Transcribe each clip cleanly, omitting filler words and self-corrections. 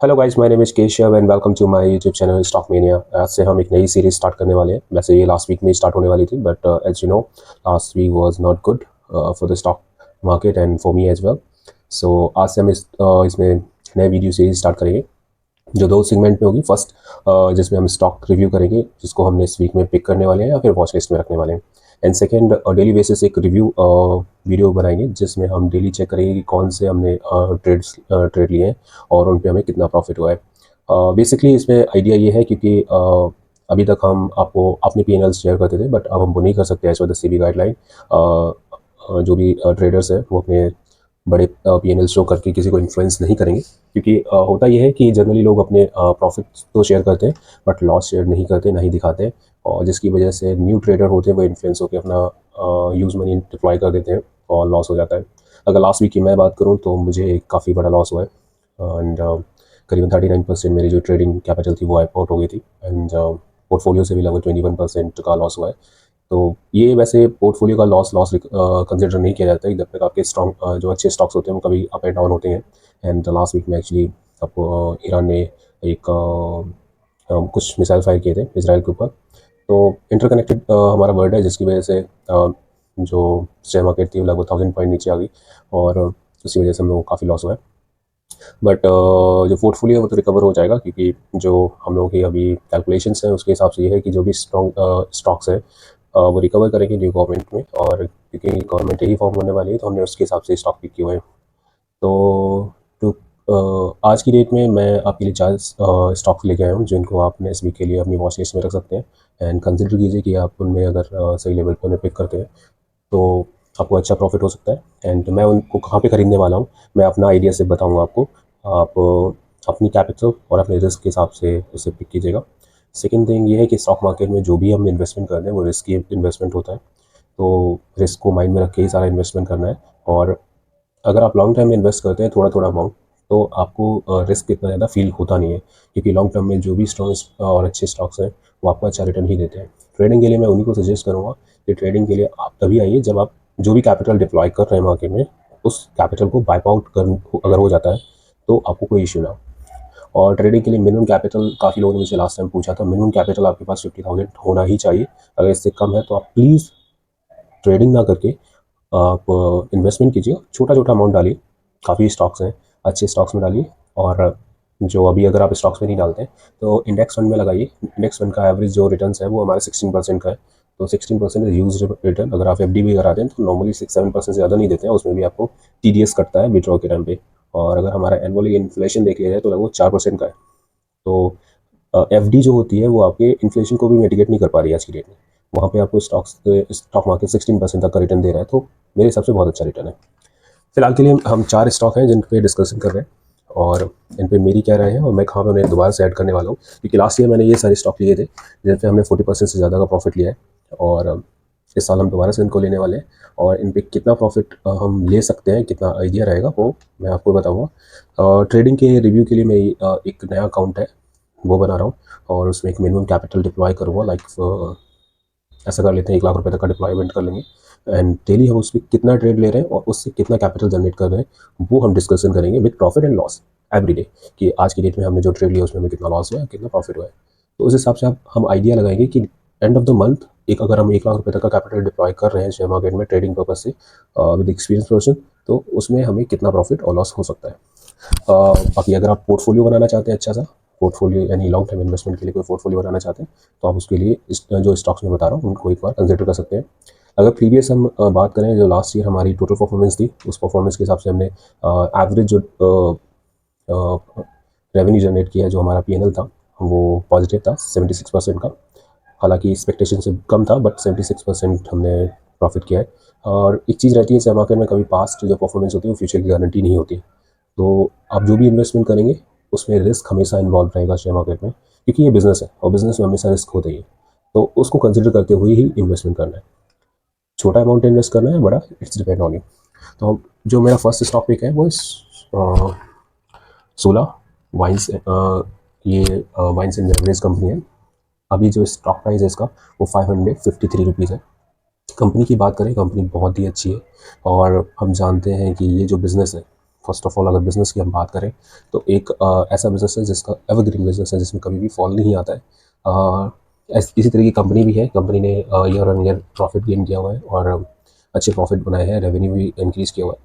Hello guys, my name is Keshav and welcome to my YouTube channel stock mania. आज से हम एक नई सीरीज स्टार्ट करने वाले हैं। वैसे ये लास्ट वीक में स्टार्ट होने वाली थी, but as you know last week was not good for the stock market and for me as well. So आज से हम इसमें नए वीडियो सीरीज स्टार्ट करेंगे जो दो सेगमेंट में होगी। फर्स्ट जिसमें हम स्टॉक रिव्यू करेंगे, जिसको हमने इस वीक में पिक करने वाले हैं या फिर वॉच लिस्ट में रखने वाले हैं। एंड सेकेंड, डेली बेसिस एक रिव्यू वीडियो बनाएंगे जिसमें हम डेली चेक करेंगे कि कौन से हमने ट्रेड लिए हैं और उन पे हमें कितना प्रॉफिट हुआ है। बेसिकली इसमें आइडिया ये है क्योंकि अभी तक हम आपको अपने P&L शेयर करते थे, बट अब हम वो नहीं कर सकते as per the SEBI guideline. जो भी ट्रेडर्स हैं वो अपने बड़े P&L शो करके किसी को इन्फ्लुएंस नहीं करेंगे, क्योंकि होता यह है कि जनरली लोग अपने प्रॉफिट तो शेयर करते हैं बट लॉस शेयर नहीं करते, नहीं दिखाते। और जिसकी वजह से न्यू ट्रेडर होते हैं वो इन्फ्लुएंस होकर अपना यूज़ मनी डिप्लॉय कर देते हैं और लॉस हो जाता है। अगर लास्ट वीक की मैं बात करूं तो मुझे काफ़ी बड़ा लॉस हुआ है। एंड करीबन 39% मेरी जो ट्रेडिंग कैपिटल थी वो वाइप आउट हो गई थी। एंड पोर्टफोलियो से भी लगभग 21% का लॉस हुआ है। तो ये वैसे पोर्टफोलियो का लॉस लॉस कंसिडर नहीं किया जाता है जब तक आपके स्ट्रॉन्ग जो अच्छे स्टॉक्स होते हैं वो कभी अप एंड डाउन होते हैं। एंड लास्ट वीक में एक्चुअली आपको ईरान ने एक कुछ मिसाइल फायर किए थे इसराइल के ऊपर। तो इंटरकनेक्टेड हमारा वर्ल्ड है, जिसकी वजह से जो शेयर मार्केट थी वो लगभग 1000 पॉइंट नीचे आ गई और उसी वजह से हम लोगों को काफ़ी लॉस हुआ है। बट जो पोर्टफोलियो है वो तो रिकवर हो जाएगा, क्योंकि जो हम लोगों की अभी कैलकुलेशंस हैं उसके हिसाब से ये है कि जो भी स्ट्रॉन्ग स्टॉक्स है वो रिकवर करेंगे न्यू गवर्नमेंट में। और क्योंकि गवर्नमेंट यही फॉर्म होने वाली है तो हमने उसके हिसाब से स्टॉक पिक किए हुए हैं। तो आज की डेट में मैं आपके लिए 4 स्टॉक्स लेके आया हूँ जिनको आप इस वीक के लिए अपनी वॉच लिस्ट में रख सकते हैं। एंड कंसिडर कीजिए कि आप उनमें अगर सही लेवल पर उन्हें पिक करते हैं तो आपको अच्छा प्रॉफिट हो सकता है। एंड मैं उनको कहाँ पे खरीदने वाला हूँ मैं अपना आइडिया से बताऊँगा आपको। आप अपनी कैपिटल और अपने रिस्क के हिसाब से उसे पिक कीजिएगा। सेकेंड थिंग ये है कि स्टॉक मार्केट में जो भी हम इन्वेस्टमेंट करते हैं वो रिस्की इन्वेस्टमेंट होता है। तो रिस्क को माइंड में रख के ही सारा इन्वेस्टमेंट करना है। और अगर आप लॉन्ग टर्म में इन्वेस्ट करते हैं थोड़ा थोड़ा अमाउंट, तो आपको रिस्क इतना ज़्यादा फील होता नहीं है, क्योंकि लॉन्ग टर्म में जो भी स्ट्रॉन्ग और अच्छे स्टॉक्स हैं वो आपको अच्छा रिटर्न ही देते हैं। ट्रेडिंग के लिए मैं उन्हीं को सजेस्ट करूँगा कि ट्रेडिंग के लिए आप तभी आइए जब आप जो भी कैपिटल डिप्लॉय कर रहे हैं मार्केट में उस कैपिटल को वाइप आउट कर अगर हो जाता है तो आपको कोई इश्यू ना हो। और ट्रेडिंग के लिए मिनिमम कैपिटल, काफ़ी लोगों ने मुझे लास्ट टाइम पूछा था, मिनिमम कैपिटल आपके पास 50,000 होना ही चाहिए। अगर इससे कम है तो आप प्लीज़ ट्रेडिंग ना करके आप इन्वेस्टमेंट कीजिए, छोटा छोटा अमाउंट डालिए। काफ़ी स्टॉक्स हैं, अच्छे स्टॉक्स में डालिए। और जो अभी अगर आप स्टॉक्स में नहीं डालते हैं तो इंडेक्स फंड में लगाइए। इंडेक्स फंड का एवरेज जो रिटर्न है वो हमारे 16% का है। तो 16% यूज रिटर्न। अगर आप FD भी कराते हैं तो नॉर्मली 6-7% से ज़्यादा नहीं देते हैं, उसमें भी आपको TDS कटता है विड्रॉ के टाइम पे। और अगर हमारा एनुअली इन्फ्लेशन देख लिया जाए तो लगभग 4% का है। तो FD जो होती है वो आपके इन्फ्लेशन को भी मिटिगेट नहीं कर पा रही है आज की डेट में। वहाँ पे आपको स्टॉक मार्केट 16% तक का रिटर्न दे रहा है, तो मेरे हिसाब से बहुत अच्छा रिटर्न है। फिलहाल के लिए हम 4 स्टॉक हैं जिन पे डिस्कशन कर रहे हैं और इन पे मेरी क्या राय है और मैं कहाँ पे उन्हें दोबारा से ऐड करने वाला हूँ, क्योंकि लास्ट ईयर मैंने ये सारे स्टॉक लिए थे जिन पे हमने 40% से ज़्यादा का प्रॉफिट लिया है। और इस साल हम दोबारा से इनको लेने वाले हैं और इन पे कितना प्रॉफिट हम ले सकते हैं, कितना आइडिया रहेगा वो मैं आपको बताऊँगा। ट्रेडिंग के रिव्यू के लिए मैं एक नया अकाउंट है वो बना रहा हूँ और उसमें एक मिनिमम कैपिटल डिप्लॉय करूँगा। लाइक ऐसा कर लेते हैं 1 लाख रुपए तक का डिप्लॉयमेंट कर लेंगे। एंड डेली हम उसमें कितना ट्रेड ले रहे हैं और उससे कितना कैपिटल जनरेट कर रहे हैं वो हम डिस्कशन करेंगे with profit and loss every day, कि आज की डेट में हमने जो ट्रेड लिया उसमें हमें कितना लॉस हुआ है, कितना प्रॉफिट हुआ है। तो उस हिसाब से हम आइडिया लगाएंगे कि एंड ऑफ द मंथ एक अगर हम 1 लाख रुपए तक का कैपिटल डिप्लॉय कर रहे हैं शेयर मार्केट में ट्रेडिंग पर्पज से विद एक्सपीरियंस पर्सन, तो उसमें हमें कितना प्रॉफिट और लॉस हो सकता है। बाकी अगर आप पोर्टफोलियो बनाना चाहते हैं अच्छा सा पोर्टफोलियो, यानी लॉन्ग टर्म इन्वेस्टमेंट के लिए कोई पोर्टफोलियो बनाना चाहते हैं तो आप उसके लिए जो स्टॉक्स में बता रहा हूँ उनको एक बार कंसिडर कर सकते हैं। अगर प्रीवियस हम बात करें जो लास्ट ईयर हमारी टोटल परफॉर्मेंस थी उस परफॉर्मेंस के हिसाब से हमने एवरेज जो रेवेन्यू जनरेट किया है, जो हमारा P&L था वो पॉजिटिव था 76% का। हालांकि एक्सपेक्टेशन से कम था बट 76% हमने प्रॉफिट किया है। और एक चीज़ रहती है शेयर मार्केट में, कभी पास्ट जो परफॉर्मेंस होती है वो फ्यूचर की गारंटी नहीं होती। तो आप जो भी इन्वेस्टमेंट करेंगे उसमें रिस्क हमेशा इन्वॉल्व रहेगा शेयर मार्केट में, क्योंकि ये बिजनेस है और बिजनेस में हमेशा रिस्क होता ही है। तो उसको कंसिडर करते हुए ही इन्वेस्टमेंट करना है। छोटा अमाउंट इन्वेस्ट करना है, बड़ा इट्स डिपेंड ऑन यू। तो जो मेरा फर्स्ट स्टॉक पिक है वो सोला वाइन्स। ये वाइन्स एंड बेवरेज कंपनी है। अभी जो स्टॉक प्राइस है इसका वो 553 रुपीज़ है। कंपनी की बात करें, कंपनी बहुत ही अच्छी है और हम जानते हैं कि ये जो बिज़नेस है फर्स्ट ऑफ ऑल अगर बिज़नेस की हम बात करें तो एक ऐसा बिज़नेस है जिसका एवरग्रीन बिज़नेस है, जिसमें कभी भी फॉल नहीं आता है। इसी तरह की कंपनी भी है, कंपनी ने year on year profit gain किया हुआ है और अच्छे प्रॉफिट बनाए हैं, रेवेन्यू भी इंक्रीज़ किया हुआ है।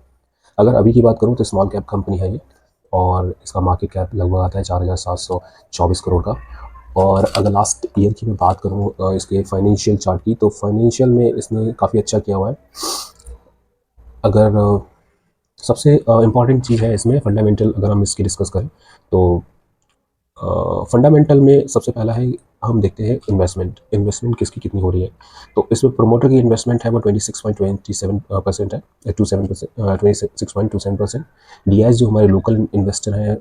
अगर अभी की बात करूँ तो स्मॉल कैप कंपनी है ये, और इसका मार्केट कैप लगभग आता है 4,724 करोड़ का। और अगर लास्ट ईयर की मैं बात करूँ इसके फाइनेंशियल चार्ट की, तो फाइनेंशियल में इसने काफ़ी अच्छा किया हुआ है। अगर सबसे इम्पॉर्टेंट चीज़ है इसमें फंडामेंटल, अगर हम इसकी डिस्कस करें तो फंडामेंटल में सबसे पहला है, हम देखते हैं इन्वेस्टमेंट किसकी कितनी हो रही है। तो इसमें प्रोमोटर की इन्वेस्टमेंट है वो 26.27% है, 26.27%। डीआईएस जो हमारे लोकल इन्वेस्टर हैं,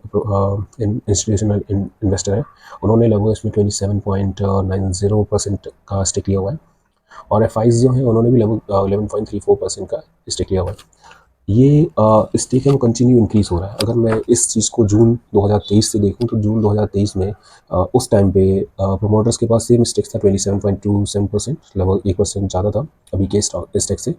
इंस्टीट्यूशनल इन्वेस्टर हैं, उन्होंने लगभग इसमें 27.90% का स्टेक लिया हुआ है। और एफआईज जो हैं उन्होंने भी लगभग 11.34% का स्टेक लिया हुआ है। ये स्टेक है वो कंटिन्यू इंक्रीज़ हो रहा है। अगर मैं इस चीज़ को जून 2023 से देखूँ तो जून 2023 में उस टाइम पे प्रोमोटर्स के पास सेम स्टेक था 27.27%, लगभग 1% ज़्यादा था अभी के स्टेक से।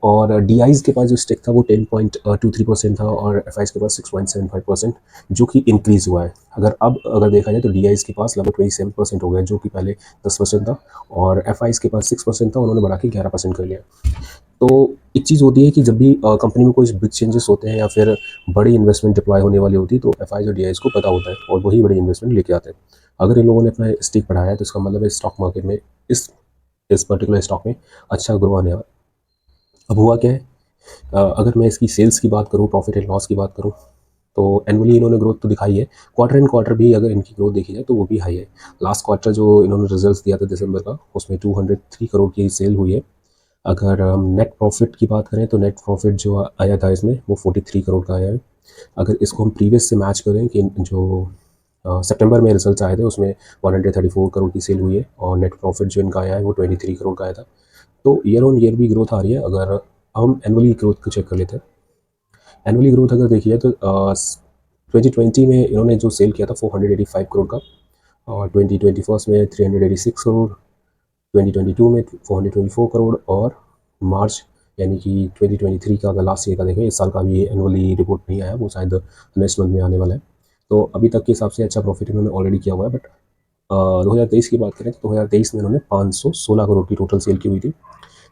और डीआईज़ के पास जो स्टेक था वो 10.23% था और एफआईज़ के पास 6.75%, जो कि इंक्रीज़ हुआ है। अगर देखा जाए तो डीआईज़ के पास लगभग 27% हो गया, जो कि पहले 10% था, और एफआईज़ के पास 6% था, उन्होंने बढ़ा के 11% कर लिया। तो एक चीज़ होती है कि जब भी कंपनी में कोई बिग चेंजेस होते हैं या फिर बड़ी इन्वेस्टमेंट डिप्लॉय होने वाली होती है, तो एफआईज और डीआईज को पता होता है और वही बड़ी इन्वेस्टमेंट लेके आते हैं। अगर इन लोगों ने अपना स्टेक बढ़ाया है तो इसका मतलब है स्टॉक मार्केट में इस पर्टिकुलर स्टॉक में अच्छा ग्रो आने वाला। अब हुआ क्या है, अगर मैं इसकी सेल्स की बात करूँ, प्रॉफिट एंड लॉस की बात करूँ, तो एनुअली इन्होंने ग्रोथ तो दिखाई है। क्वार्टर एंड क्वार्टर भी अगर इनकी ग्रोथ देखी जाए तो वो भी हाई है। लास्ट क्वार्टर जो इन्होंने रिजल्ट्स दिया था दिसंबर का, उसमें 203 करोड़ की सेल हुई है। अगर हम नेट प्रॉफिट की बात करें तो नेट प्रॉफिट जो आया था इसमें वो 43 करोड़ का आया है। अगर इसको हम प्रीवियस से मैच करें कि जो सितंबर में रिजल्ट आए थे उसमें 134 करोड़ की सेल हुई है और नेट प्रॉफिट जो इनका आया है वो 23 करोड़ का आया था। तो ईयर ऑन ईयर भी ग्रोथ आ रही है। अगर हम एनुअली ग्रोथ को चेक कर लेते हैं, एनुअली ग्रोथ अगर देखिए तो 2020 में इन्होंने जो सेल किया था 485 करोड़ का, और 2021 में 386 करोड़, 2022 में 424 करोड़, और मार्च यानी कि 2023 का अगर लास्ट ईयर का देखें, इस साल का भी एनुअली रिपोर्ट नहीं आया, वो शायद नेक्स्ट मंथ में आने वाला है। तो अभी तक के हिसाब से अच्छा प्रॉफिट इन्होंने ऑलरेडी किया हुआ है। बट 2023 की बात करें तो 2023 में इन्होंने 516 करोड़ की टोटल सेल की हुई थी,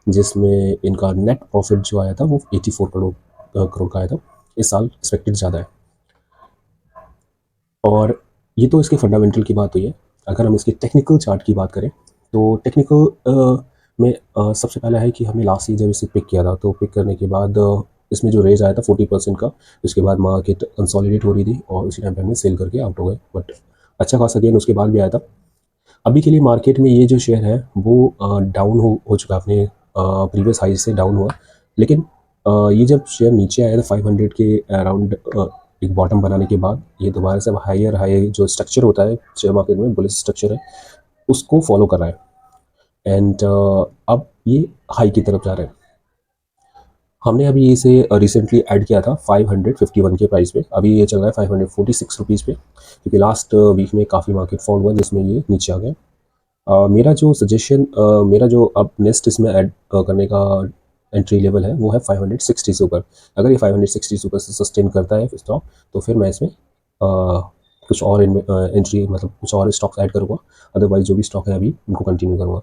जिसमें इनका नेट प्रॉफिट जो आया था वो 84 करोड़ का आया था। इस साल एक्सपेक्टेड ज़्यादा है। और ये तो इसके फंडामेंटल की बात हुई है। अगर हम इसके टेक्निकल चार्ट की बात करें तो टेक्निकल में सबसे पहला है कि हमने लास्ट ईयर जब इसे पिक किया था, तो पिक करने के बाद इसमें जो रेज आया था 40% का, उसके बाद मार्केट कंसोलिडेट हो रही थी और उसी टाइम पे हमने सेल करके आउट हो गए। बट अच्छा खासा गेन उसके बाद भी आया था। अभी के लिए मार्केट में ये जो शेयर है वो डाउन हो चुका है, अपने प्रीवियस हाई से डाउन हुआ। लेकिन ये जब शेयर नीचे आया था 500 के अराउंड, एक बॉटम बनाने के बाद ये दोबारा से हायर हाई जो स्ट्रक्चर होता है शेयर मार्केट में, बुलिश स्ट्रक्चर है, उसको फॉलो कर रहा है। एंड अब ये हाई की तरफ जा रहा है। हमने अभी इसे रिसेंटली ऐड किया था 551 के प्राइस पे, अभी ये चल रहा है 546 रुपीज़ पे, क्योंकि लास्ट वीक में काफ़ी मार्केट फॉल हुआ जिसमें ये नीचे आ गया। मेरा जो सजेशन, मेरा जो अब नेक्स्ट इसमें ऐड करने का एंट्री लेवल है वो है 560 से ऊपर। अगर ये 560 से ऊपर से सस्टेन करता है स्टॉक, तो फिर मैं इसमें कुछ और एंट्री, मतलब कुछ और स्टॉक्स ऐड करूँगा। अदरवाइज जो भी स्टॉक है अभी उनको कंटिन्यू करूँगा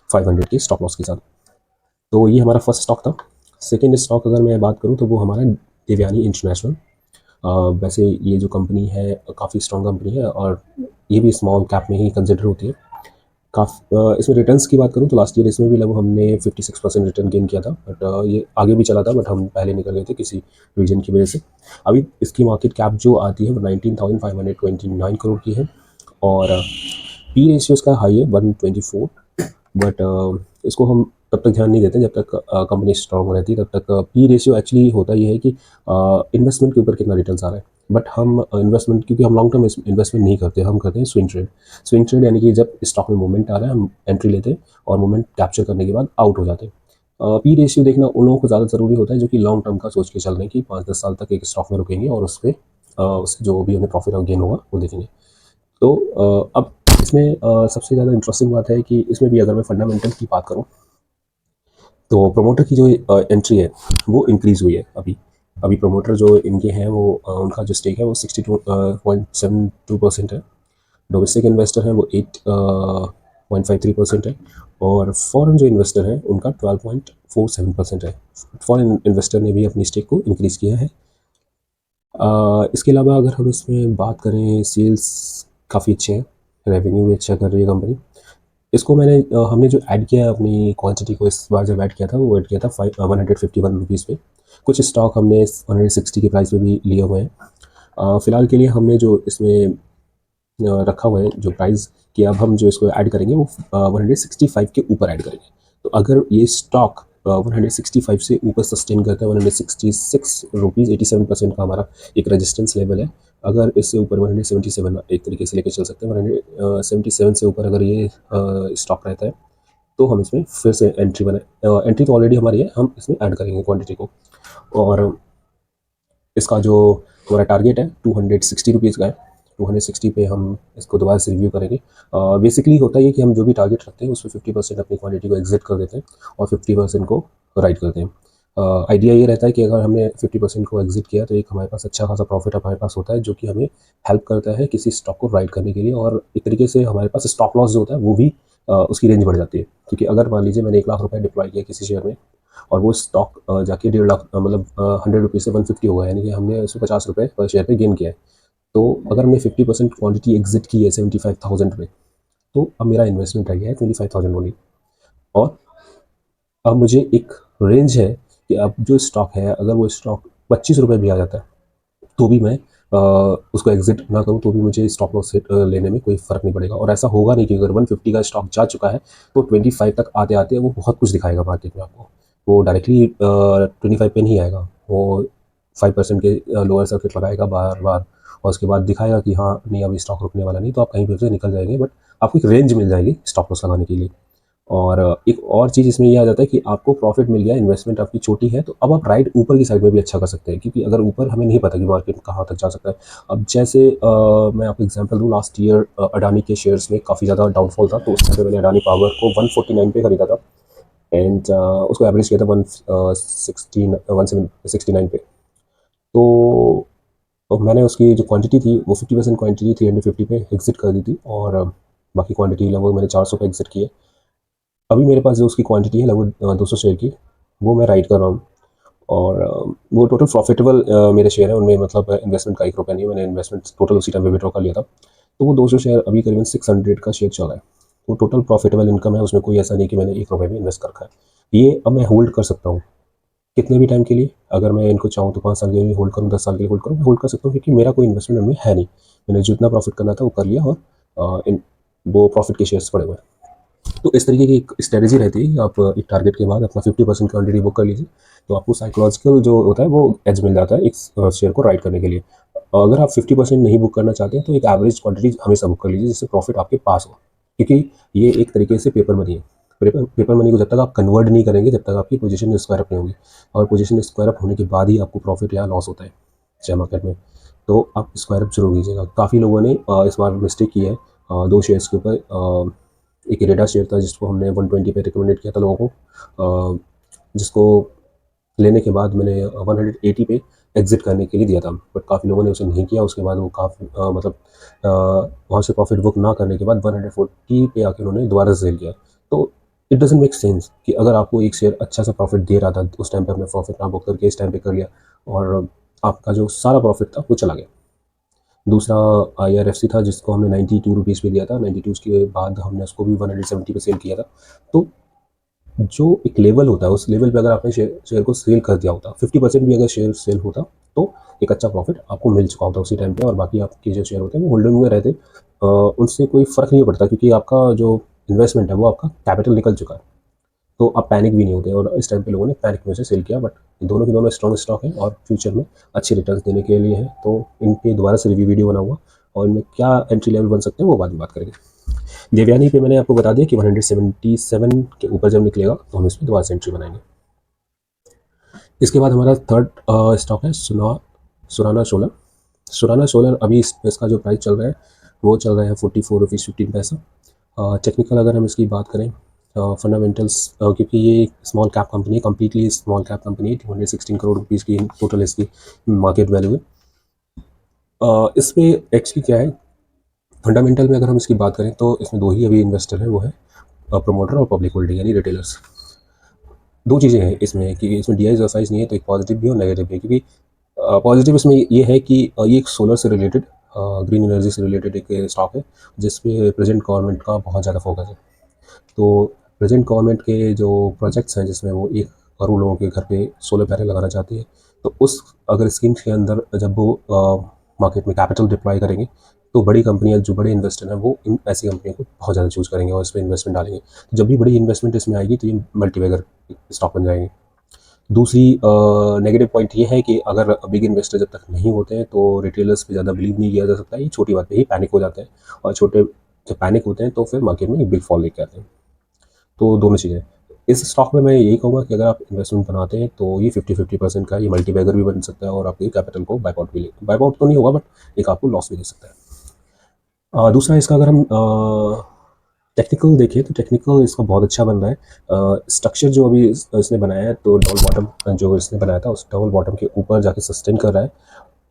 500 के स्टॉप लॉस के साथ। तो ये हमारा फर्स्ट स्टॉक था। सेकेंड स्टॉक अगर मैं बात करूँ तो वो हमारा देवयानी इंटरनेशनल। वैसे ये जो कंपनी है काफ़ी स्ट्रॉन्ग कंपनी है और ये भी स्मॉल कैप में ही कंसिडर होती है। इसमें रिटर्न्स की बात करूँ तो लास्ट ईयर इसमें भी लगभग हमने 56% रिटर्न गेन किया था। बट ये आगे भी चला था, बट हम पहले निकल गए थे किसी रीजन की वजह से। अभी इसकी मार्केट कैप जो आती है वो 19,529 करोड़ की है, और पी रेशियो इसका हाई है 124। बट इसको हम तब तक ध्यान नहीं देते जब तक कंपनी स्ट्रॉन्ग रहती है। तब तक पी रेशियो एक्चुअली होता ये है कि इन्वेस्टमेंट के ऊपर कितना रिटर्न आ रहा है। बट हम इन्वेस्टमेंट, क्योंकि हम लॉन्ग टर्म इन्वेस्टमेंट नहीं करते, हम करते हैं स्विंग ट्रेड। स्विंग ट्रेड यानी कि जब स्टॉक में मूवमेंट आ रहा है हम एंट्री लेते हैं और मूवमेंट कैप्चर करने के बाद आउट हो जाते हैं। पी रेशियो देखना उन लोगों को ज़्यादा ज़रूरी होता है जो कि लॉन्ग टर्म का सोच के चल रहे हैं कि 5-10 साल तक एक स्टॉक में रुकेंगे और उस पर उससे जो भी हमें प्रॉफिट और गेन होगा वो देखेंगे। तो अब इसमें सबसे ज़्यादा इंटरेस्टिंग बात है कि इसमें भी अगर मैं फंडामेंटल की बात करूँ तो प्रोमोटर की जो एंट्री है वो इंक्रीज़ हुई है अभी अभी प्रोमोटर जो इनके हैं वो उनका जो स्टेक है वो 62.72% है। डोमेस्टिक इन्वेस्टर हैं वो 8.53% है, और फॉरेन जो इन्वेस्टर हैं उनका 12.47% है। फॉरेन इन्वेस्टर ने भी अपनी स्टेक को इंक्रीज़ किया है। इसके अलावा अगर हम इसमें बात करें, सेल्स काफ़ी अच्छे हैं, रेवेन्यू भी अच्छा कर रही है कंपनी। इसको हमने जो ऐड किया है अपनी क्वांटिटी को, इस बार जब ऐड किया था वो ऐड किया था 151 रुपीज़ पे। कुछ स्टॉक हमने 160 के प्राइस पे भी लिए हुए हैं। फ़िलहाल के लिए हमने जो इसमें रखा हुआ है जो प्राइस, कि अब हम जो इसको ऐड करेंगे वो 165 के ऊपर ऐड करेंगे। तो अगर ये स्टॉक 165 से ऊपर सस्टेन करता है, 166 रुपीज़ 87% का हमारा एक रेजिस्टेंस लेवल है। अगर इससे ऊपर 177 एक तरीके से लेके चल सकते हैं, 177 से ऊपर अगर ये स्टॉक रहता है तो हम इसमें फिर से एंट्री तो ऑलरेडी हमारी है, हम इसमें ऐड करेंगे क्वांटिटी को। और इसका जो हमारा टारगेट है 260 रुपीज़ का है। 260 पे हम इसको दोबारा से रिव्यू करेंगे। बेसिकली होता है ये कि हम जो भी टारगेट रखते हैं उसमें 50% अपनी क्वांटिटी को एग्जिट कर देते हैं और 50% को राइट करते हैं। आइडिया ये रहता है कि अगर हमने 50% को एग्जिट किया तो एक हमारे पास अच्छा खासा प्रॉफिट हमारे पास होता है, जो कि हमें हेल्प करता है किसी स्टॉक को राइट करने के लिए, और एक तरीके से हमारे पास स्टॉप लॉस जो होता है वो भी उसकी रेंज बढ़ जाती है। क्योंकि अगर मान लीजिए मैंने 1 लाख रुपये डिप्लॉय किया किसी शेयर में और वो स्टॉक जाके 1.5 लाख मतलब 100 रुपीज़ से 150 हो गया, यानी कि हमने उसमें 50 रुपये पर शेयर पे गेन किया है। तो अगर हमने 50% क्वांटिटी एग्जिट की है 75,000 में, तो अब मेरा इन्वेस्टमेंट रह गया है 25,000 ओनली। और अब मुझे एक रेंज है कि अब जो स्टॉक है, अगर वो स्टॉक 25 रुपये भी आ जाता है तो भी मैं उसको एग्जिट ना करूँ तो भी मुझे स्टॉप लॉस लेने में कोई फ़र्क नहीं पड़ेगा। और ऐसा होगा नहीं कि अगर 150 का स्टॉक जा चुका है तो 25 तक आते आते वो बहुत कुछ दिखाएगा मार्केट में आपको। वो डायरेक्टली 25 पे नहीं आएगा, वो 5% के लोअर सर्किट लगाएगा बार बार, और उसके बाद दिखाएगा कि हाँ नहीं अभी स्टॉक रुकने वाला नहीं, तो आप कहीं पर से निकल जाएंगे, बट आपको एक रेंज मिल जाएगी स्टॉप लॉस लगाने के लिए। और एक और चीज़ इसमें ये आ जाता है कि आपको प्रॉफिट मिल गया, इन्वेस्टमेंट आपकी छोटी है, तो अब आप राइट ऊपर की साइड में भी अच्छा कर सकते हैं, क्योंकि अगर ऊपर हमें नहीं पता कि मार्केट कहाँ तक जा सकता है। अब जैसे मैं आपको एग्जांपल दूँ, लास्ट ईयर अडानी के शेयर्स में काफ़ी ज़्यादा डाउनफॉल था, तो उस टाइम पे मैंने अडानी पावर को 149 पे खरीदा था, एंड उसको एवरेज किया था 169 पे। तो मैंने उसकी जो क्वांटिटी थी वो 50% क्वांटिटी 350 पे एग्जिट कर दी थी, और बाकी क्वांटिटी लगभग मैंने 400 पे एग्जिट की है। अभी मेरे पास जो उसकी क्वांटिटी है लगभग 200 शेयर की, वो मैं राइट कर रहा हूँ। और वो टोटल प्रॉफिटेबल मेरे शेयर है उनमें, मतलब इन्वेस्टमेंट का 1 रुपया नहीं, मैंने इन्वेस्टमेंट टोटल उसी टाइम पे विड्रॉ कर लिया था। तो वो 200 शेयर अभी करीबन 600 का शेयर चल रहा है। वो टोटल प्रॉफिटेबल इनकम है, उसमें कोई ऐसा नहीं कि मैंने 1 रुपये भी इन्वेस्ट कर रखा है। ये अब मैं होल्ड कर सकता हूँ कितने भी टाइम के लिए। अगर मैं इनको चाहूँ तो 5 साल के लिए होल्ड करूँ, 10 साल के लिए होल्ड करूँ, मैं होल्ड कर सकता हूँ, क्योंकि मेरा कोई इन्वेस्टमेंट उनमें है नहीं। मैंने जितना प्रॉफिट करना था वो कर लिया, और इन वो प्रॉफिट के शेयर्स पड़े हुए हैं। तो इस तरीके की एक स्ट्रेटजी रहती है कि आप एक टारगेट के बाद अपना 50% क्वांटिटी बुक कर लीजिए, तो आपको साइकोलॉजिकल जो होता है वो एज मिल जाता है एक शेयर को राइट करने के लिए। अगर आप 50% नहीं बुक करना चाहते हैं तो एक एवरेज क्वांटिटी हमेशा बुक कर लीजिए, जिससे प्रॉफिट आपके पास हो, क्योंकि ये एक तरीके से पेपर मनी है। पेपर मनी को जब तक आप कन्वर्ट नहीं करेंगे तब तक आपकी पोजीशन स्क्वायर अप नहीं होगी, और पोजीशन स्क्वायर अप होने के बाद ही आपको प्रॉफिट या लॉस होता है शेयर मार्केट में। तो आप स्क्वायर अप जरूर कीजिएगा। काफ़ी लोगों ने इस बार मिस्टेक की है, 2 शेयर्स के ऊपर। एक रेडा शेयर था जिसको हमने 120 पे रिकमेंडेड किया था लोगों को, जिसको लेने के बाद मैंने 180 पे एग्जिट करने के लिए दिया था, बट काफ़ी लोगों ने उसे नहीं किया। उसके बाद वो काफ़ी मतलब वहाँ से प्रॉफिट बुक ना करने के बाद 140 पे आके उन्होंने दोबारा सेल किया। तो इट डजेंट मेक सेंस कि अगर आपको एक शेयर अच्छा सा प्रॉफिट दे रहा था उस टाइम पे आपने प्रॉफिट ना बुक करके इस टाइम पे कर लिया, और आपका जो सारा प्रॉफिट था वो चला गया। दूसरा IRFC था जिसको हमने 92 रुपीज़ पे दिया था, 92 के बाद हमने उसको भी 170 पे सेल किया था। तो जो एक लेवल होता है उस लेवल पे अगर आपने शेयर को सेल कर दिया होता, 50% भी अगर शेयर सेल होता, तो एक अच्छा प्रॉफिट आपको मिल चुका होता उसी टाइम पे, और बाकी आपके जो शेयर होते हैं वो होल्डिंग में रहते। उनसे कोई फ़र्क नहीं पड़ता, क्योंकि आपका जो इन्वेस्टमेंट है वो आपका कैपिटल निकल चुका है, तो आप पैनिक भी नहीं होते। और इस टाइम पे लोगों ने पैनिक में से सेल किया, बट दोनों के दोनों स्ट्रॉन्ग स्टॉक है और फ्यूचर में अच्छे रिटर्न्स देने के लिए है, तो इन पे दोबारा से रिव्यू वीडियो बनाऊंगा, और इनमें क्या एंट्री लेवल बन सकते हैं वो बाद में बात करेंगे। देवयानी पे मैंने आपको बता दिया कि 177 के ऊपर जब निकलेगा तो हम इसमें दोबारा से एंट्री बनाएंगे। इसके बाद हमारा थर्ड स्टॉक है सुराना सोलर। सुराना सोलर अभी इसका जो प्राइस चल रहा है वो चल रहा है 44 रुपीज़ 15 पैसा। टेक्निकल अगर हम इसकी बात करें फंडामेंटल्स, क्योंकि ये स्मॉल कैप कंपनी है, कम्प्लीटली स्मॉल कैप कंपनी है, 216 करोड़ रुपीज़ की टोटल इसकी मार्केट वैल्यू है। इसमें एक्चुअली क्या है, फंडामेंटल में अगर हम इसकी बात करें तो इसमें दो ही अभी इन्वेस्टर हैं, वो है प्रोमोटर और पब्लिक होल्डिंग यानी रिटेलर्स। दो चीज़ें हैं इसमें कि इसमें डी आई एक्सरसाइज नहीं है, तो एक पॉजिटिव भी और नेगेटिव भी है। क्योंकि पॉजिटिव इसमें ये है कि ये एक सोलर से रिलेटेड, ग्रीन एनर्जी से रिलेटेड एक स्टॉक है, जिस पे प्रेजेंट गवर्नमेंट का बहुत ज़्यादा फोकस है। तो प्रेजेंट गवर्नमेंट के जो प्रोजेक्ट्स हैं, जिसमें वो 1 करोड़ लोगों के घर पे सोलर पैनल लगाना चाहती है, तो उस अगर स्कीम्स के अंदर जब वो मार्केट में कैपिटल डिप्लॉय करेंगे, तो बड़ी कंपनियां, जो बड़े इन्वेस्टर हैं, वो इन ऐसी कंपनियों को बहुत ज़्यादा चूज़ करेंगे और इस पर इन्वेस्टमेंट डालेंगे। तो जब भी बड़ी इन्वेस्टमेंट इसमें आएगी, तो ये मल्टीबैगर स्टॉक बन जाएंगे। दूसरी नेगेटिव पॉइंट ये है कि अगर बिग इन्वेस्टर जब तक नहीं होते हैं, तो रिटेलर्स पे ज़्यादा बिलीव नहीं किया जा सकता। ये छोटी बात पे ही पैनिक हो जाते हैं, और छोटे जब पैनिक होते हैं तो फिर मार्केट में एक बिग फॉल लेके आते हैं। तो दोनों चीज़ें, इस स्टॉक में मैं यही कहूँगा कि अगर आप इन्वेस्टमेंट बनाते हैं, तो ये 50-50% का, ये मल्टीबैगर भी बन सकता है और आपके कैपिटल को वाइप आउट तो नहीं होगा, बट एक आपको लॉस भी दे सकता है। दूसरा, इसका अगर हम टेक्निकल देखें, तो टेक्निकल इसका बहुत अच्छा बन रहा है। स्ट्रक्चर जो अभी इसने बनाया है, तो डबल बॉटम जो इसने बनाया था, उस डबल बॉटम के ऊपर जाके सस्टेन कर रहा है।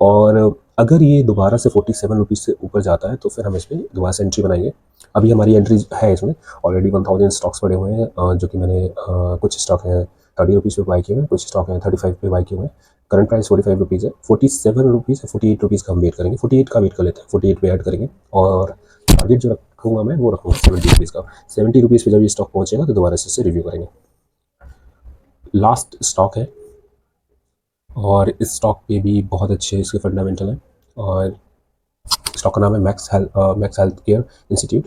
और अगर ये दोबारा से 47 रुपीज़ से ऊपर जाता है, तो फिर हम इसमें दोबारा से एंट्री बनाएंगे। अभी हमारी एंट्री है इसमें, ऑलरेडी 1000 स्टॉक्स पड़े हुए हैं, जो कि मैंने कुछ स्टॉक हैं 30 रुपीज़ पे बाई किए हुए हैं, कुछ स्टॉक हैं 35 पे बाई किए हुए हैं। करंट प्राइस 45 रुपीज़ है। 47 रुपीज़ या 48 रुपीज़ का हम वेट करेंगे, 48 का वेट कर लेते हैं, 48 पे ऐड करेंगे। और टारगेट जो रखूंगा मैं, वो रखूंगा 70 रुपीज़ का। 70 रुपीज़ पे जब ये स्टॉक पहुंचेगा, तो दोबारा से इसे रिव्यू करेंगे। लास्ट स्टॉक है, और इस स्टॉक पे भी बहुत अच्छे इसके फंडामेंटल हैं। और स्टॉक का नाम है मैक्स हेल्थ केयर इंस्टीट्यूट।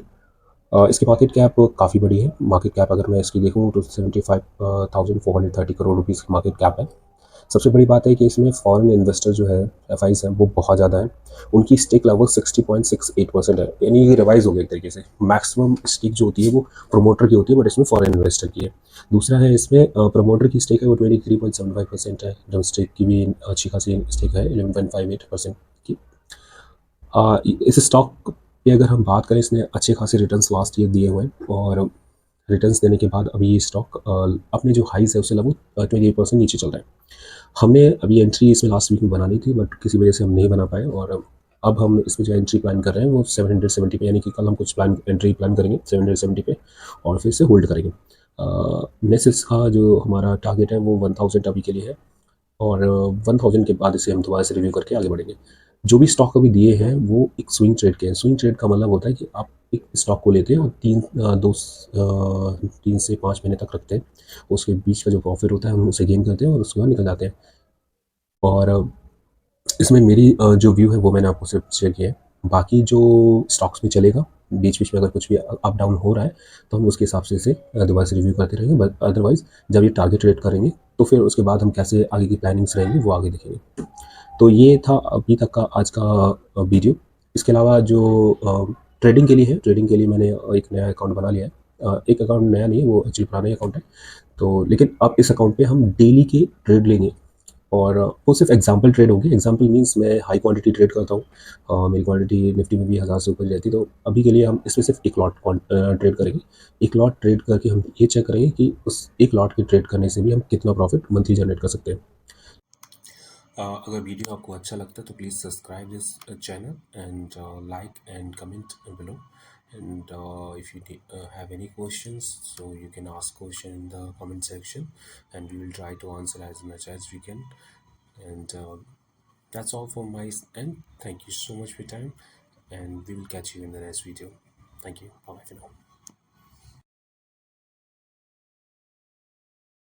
इसकी मार्केट कैप काफ़ी बड़ी है। मार्केट कैप अगर मैं इसकी देखूँ, तो 75,430 करोड़ रुपीज़ की मार्केट कैप है। सबसे बड़ी बात है कि इसमें फॉरेन इन्वेस्टर जो है, एफआईज हैं, वो बहुत ज़्यादा है। उनकी स्टेक लगभग 60.68% है, यानी ये रिवाइज हो गया एक तरीके से। मैक्सिमम स्टेक जो होती है वो प्रमोटर की होती है, बट इसमें फॉरेन इन्वेस्टर की है। दूसरा है, इसमें प्रमोटर की स्टेक है वो 23.75% है, जब स्टेक की भी अच्छी खासी स्टेक है 11.58% की। इस स्टॉक पे अगर हम बात करें, इसने अच्छे खासे रिटर्न्स लास्ट ईयर दिए हुए हैं, और रिटर्न्स देने के बाद अभी ये स्टॉक अपने जो हाइज है उससे लगभग 28% नीचे चल रहा है। हमने अभी एंट्री इसमें लास्ट वीक में बनानी थी, बट किसी वजह से हम नहीं बना पाए, और अब हम इसमें जो एंट्री प्लान कर रहे हैं वो 770 पे, यानी कि कल हम कुछ एंट्री प्लान करेंगे 770 पे, और फिर से होल्ड करेंगे। नेसेस का जो हमारा टारगेट है वो 1000 अभी के लिए है, और 1000 के बाद इसे हम दोबारा से रिव्यू करके आगे बढ़ेंगे। जो भी स्टॉक अभी दिए हैं, वो एक स्विंग ट्रेड के हैं। स्विंग ट्रेड का मतलब होता है कि आप एक स्टॉक को लेते हैं और 3 से 5 महीने तक रखते हैं। उसके बीच का जो प्रॉफिट होता है, हम उसे गेन करते हैं और उसके बाद निकल जाते हैं। और इसमें मेरी जो व्यू है वो मैंने आपको सिर्फ शेयर किया है। बाकी जो स्टॉक्स में चलेगा, बीच बीच में अगर कुछ भी अप डाउन हो रहा है, तो हम उसके हिसाब से इसे दोबारा से रिव्यू करते रहेंगे। बट अदरवाइज जब ये टारगेट रेट करेंगे, तो फिर उसके बाद हम कैसे आगे की प्लानिंग्स रहेंगी वो आगे देखेंगे। तो ये था अभी तक का आज का वीडियो। इसके अलावा जो ट्रेडिंग के लिए है, ट्रेडिंग के लिए मैंने एक नया अकाउंट बना लिया है। एक अकाउंट नया नहीं है, वो एक्चुअली पुराना ही अकाउंट है। तो लेकिन अब इस अकाउंट पे हम डेली के ट्रेड लेंगे, और वो सिर्फ एग्जांपल ट्रेड होगी। एग्जांपल मींस मैं हाई क्वांटिटी ट्रेड करता हूँ, मेरी क्वांटिटी निफ्टी में भी 1000 से ऊपर रहती है। तो अभी के लिए हम इसमें सिर्फ एक लॉट ट्रेड करेंगे। एक लॉट ट्रेड करके हम ये चेक करेंगे कि उस एक लॉट के ट्रेड करने से भी हम कितना प्रॉफिट मंथली जनरेट कर सकते हैं। अगर वीडियो आपको अच्छा लगता है, तो please subscribe this channel, and like and comment below. And if you have any questions, so you can ask question in the comment section, and we will try to answer as much as we can. And that's all from my end. Thank you so much for your time, and we will catch you in the next video. Thank you. Bye bye for now.